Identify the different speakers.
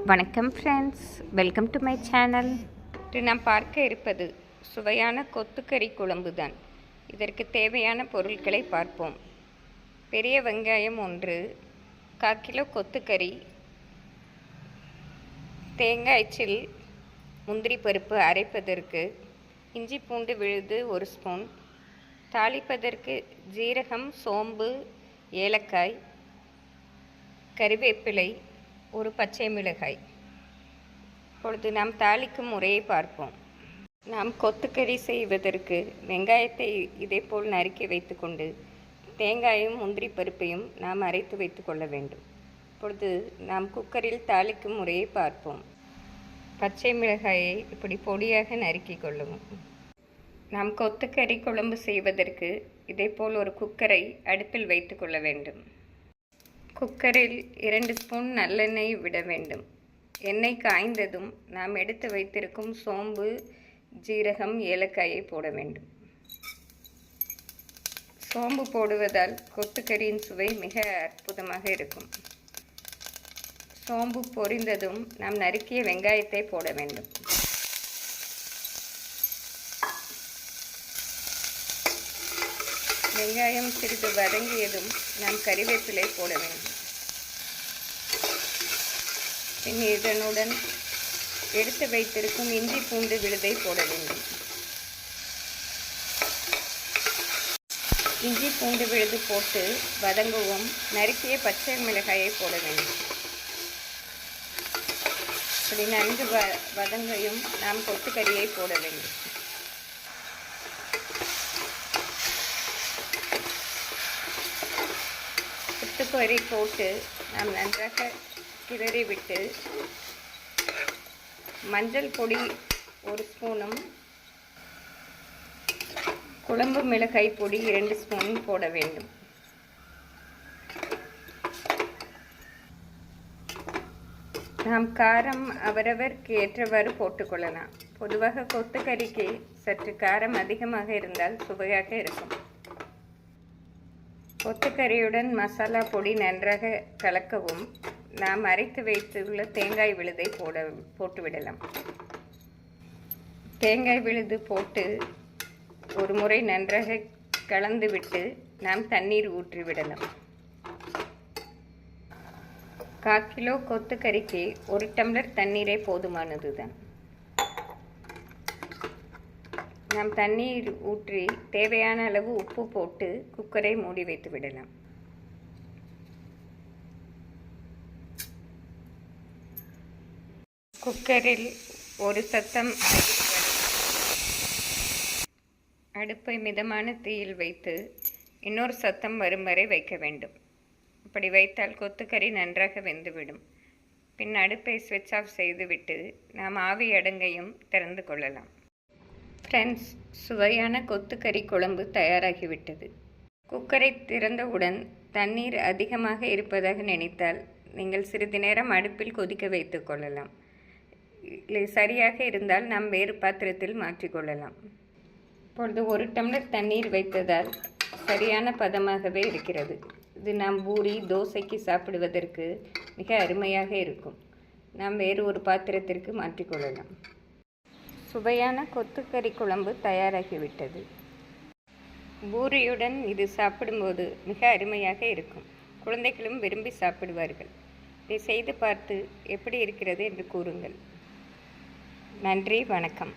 Speaker 1: வணக்கம் friends, welcome to my channel. நாம் பார்க்க இருப்பது சுவையான கொத்துக்கறி குழம்பு தான். இதற்கு தேவையான பொருட்களை பார்ப்போம். பெரிய வெங்காயம் 1, 1/4 கிலோ கொத்துக்கறி, தேங்காய் சில், முந்திரி பருப்பு அரைப்பதற்கு, இஞ்சி பூண்டு விழுது 1 ஸ்பூன், தாளிப்பதற்கு ஜீரகம், சோம்பு, ஏலக்காய், கறிவேப்பிலை, 1 பச்சை மிளகாய். இப்பொழுது நாம் தாளிக்கும் முறையை பார்ப்போம். நாம் கொத்துக்கறி செய்வதற்கு வெங்காயத்தை இதேபோல் நறுக்கி வைத்துக்கொண்டு தேங்காயும் முந்திரி பருப்பையும் நாம் அரைத்து வைத்து கொள்ள வேண்டும். இப்பொழுது நாம் குக்கரில் தாளிக்கும் முறையை பார்ப்போம். பச்சை மிளகாயை இப்படி பொடியாக நறுக்கி கொள்ளவும். நாம் கொத்துக்கறி குழம்பு செய்வதற்கு இதேபோல் ஒரு குக்கரை அடுப்பில் வைத்து கொள்ள வேண்டும். குக்கரில் 2 ஸ்பூன் நல்லெண்ணெய் விட வேண்டும். எண்ணெய் காய்ந்ததும் நாம் எடுத்து வைத்திருக்கும் சோம்பு, ஜீரகம், ஏலக்காயை போட வேண்டும். சோம்பு போடுவதால் கொத்துக்கறியின் சுவை மிக அற்புதமாக இருக்கும். சோம்பு பொரிந்ததும் நாம் நறுக்கிய வெங்காயத்தை போட வேண்டும். வெங்காயம் சிறிது வதங்கியதும் நாம் கறிவேப்பிலை போட வேண்டும். பின் இதனுடன் எடுத்து வைத்திருக்கும் இஞ்சி பூண்டு விழுதை போட வேண்டும். இஞ்சி பூண்டு விழுது போட்டு வதங்கவும் நறுக்கிய பச்சை மிளகாயை போட வேண்டும். இப்படி நன்கு வதங்கையும் நாம் கொத்துக்கறியை போட வேண்டும். கொத்துக்கறி போட்டு நாம் நன்றாக கிளறி விட்டு மஞ்சள் பொடி 1 ஸ்பூனும் குழம்பு மிளகாய் பொடி 2 ஸ்பூனும் போட வேண்டும். நாம் காரம் அவரவருக்கு ஏற்றவாறு போட்டுக்கொள்ளலாம். பொதுவாக கொத்துக்கறிக்கு சற்று காரம் அதிகமாக இருந்தால் சுவையாக இருக்கும். கொத்துக்கறியுடன் மசாலா பொடி நன்றாக கலக்கவும் நாம் அரைத்து வைத்துள்ள தேங்காய் விழுதை போட்டுவிடலாம். தேங்காய் விழுது போட்டு ஒரு முறை நன்றாக கலந்துவிட்டு நாம் தண்ணீர் ஊற்றிவிடலாம். 1/4 கிலோ கொத்துக்கறிக்கு 1 டம்ளர் தண்ணீரே போதுமானது தான். நாம் தண்ணீர் ஊற்றி தேவையான அளவு உப்பு போட்டு குக்கரை மூடி வைத்து விடலாம். குக்கரில் ஒரு சத்தம் அடுப்பை மிதமான தீயில் வைத்து இன்னொரு சத்தம் வரும் வரை வைக்க வேண்டும். இப்படி வைத்தால் கொத்துக்கறி நன்றாக வெந்துவிடும். பின் அடுப்பை ஸ்விட்ச் ஆஃப் செய்துவிட்டு நாம் ஆவி அடங்கையும் திறந்து கொள்ளலாம். ஃப்ரெண்ட்ஸ், சுவையான கொத்துக்கறி குழம்பு தயாராகிவிட்டது. குக்கரை திறந்தவுடன் தண்ணீர் அதிகமாக இருப்பதாக நினைத்தால் நீங்கள் சிறிது நேரம் அடுப்பில் கொதிக்க வைத்து கொள்ளலாம். சரியாக இருந்தால் நாம் வேறு பாத்திரத்தில் மாற்றிக்கொள்ளலாம். இப்பொழுது 1 டம்ளர் தண்ணீர் வைத்ததால் சரியான பதமாகவே இருக்கிறது. இது நாம் பூரி, தோசைக்கு சாப்பிடுவதற்கு மிக அருமையாக இருக்கும். நாம் வேறு ஒரு பாத்திரத்திற்கு மாற்றிக்கொள்ளலாம். சுவையான கொத்துக்கறி குழம்பு தயாராகிவிட்டது. பூரியுடன் இது சாப்பிடும்போது மிக அருமையாக இருக்கும். குழந்தைகளும் விரும்பி சாப்பிடுவார்கள். இதை செய்து பார்த்து எப்படி இருக்கிறது என்று கூறுங்கள். நன்றி, வணக்கம்.